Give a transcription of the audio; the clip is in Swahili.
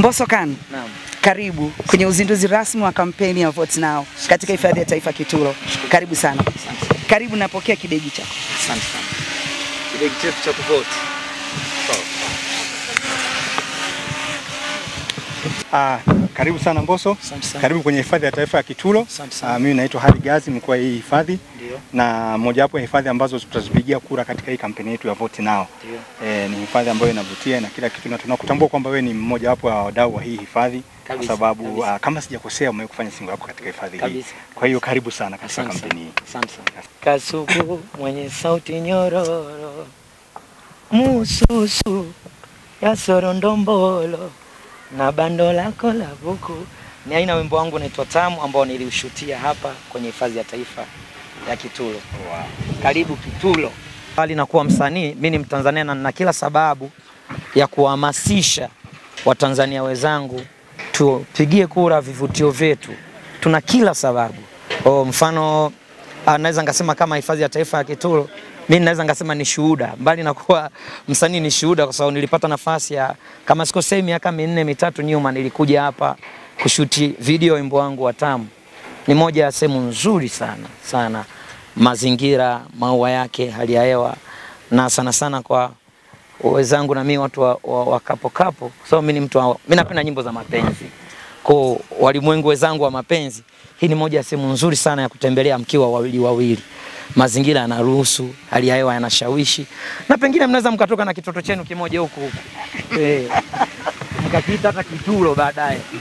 Mbosso Khan, Naam. Karibu kwenye uzinduzi rasmi wa kampeni ya Vote Now katika hifadhi ya taifa Kitulo. Karibu sana. Karibu, napokea kibegi chako. Asante sana. Kibegi chetu cha kuvote. Karibu sana Mbosso. Karibu kwenye hifadhi ya taifa ya Kitulo. Mimi naitwa Hali Gazi, mkuu wa hii hifadhi. Na moja wapo ya hifadhi ambazo tutazipigia kura katika hii kampeni yetu ya Vote Now. Ni hifadhi ambayo inavutia na kila kitu, na tunakutambua kwamba wewe ni mmoja wapo wa wadau wa hii hifadhi kwa sababu kama sijakosea umewahi kufanya singo yako katika hifadhi hii. Kwa hiyo karibu sana katika kampeni hii. Asante sana. Kasuku mwenye sauti nyororo, mususu ya sorondombolo na bando lako la buku. Ni aina wimbo wangu unaitwa Tamu ambao niliushutia hapa kwenye hifadhi ya taifa ya Kitulo. Karibu Kitulo. Bali na kuwa msanii, mimi ni Mtanzania na nina kila sababu ya kuhamasisha Watanzania wenzangu tupigie kura vivutio vyetu. Tuna kila sababu. Mfano naweza ngasema kama hifadhi ya taifa ya Kitulo, mimi naweza ngasema ni shuhuda. Mbali na kuwa msanii ni shuhuda kwa sababu nilipata nafasi ya kama sikosei miaka 4-3 nyuma nilikuja hapa kushuti video wimbo wangu wa Tamu. Ni moja ya sehemu nzuri sana. Mazingira, maua yake, hali ya hewa, na sana kwa wenzangu na mimi watu wa kapo. So mimi ni mtu mimi napenda nyimbo za mapenzi. Kwa walimwengu wenzangu wa mapenzi, hii ni moja ya sehemu nzuri sana ya kutembelea mkiwa wawili. Mazingira yanaruhusu, hali ya hewa yanashawishi. Na pengine mnaweza mkatoka na kitoto chenu kimoja huku. Mkapita hata Kitulo baadaye.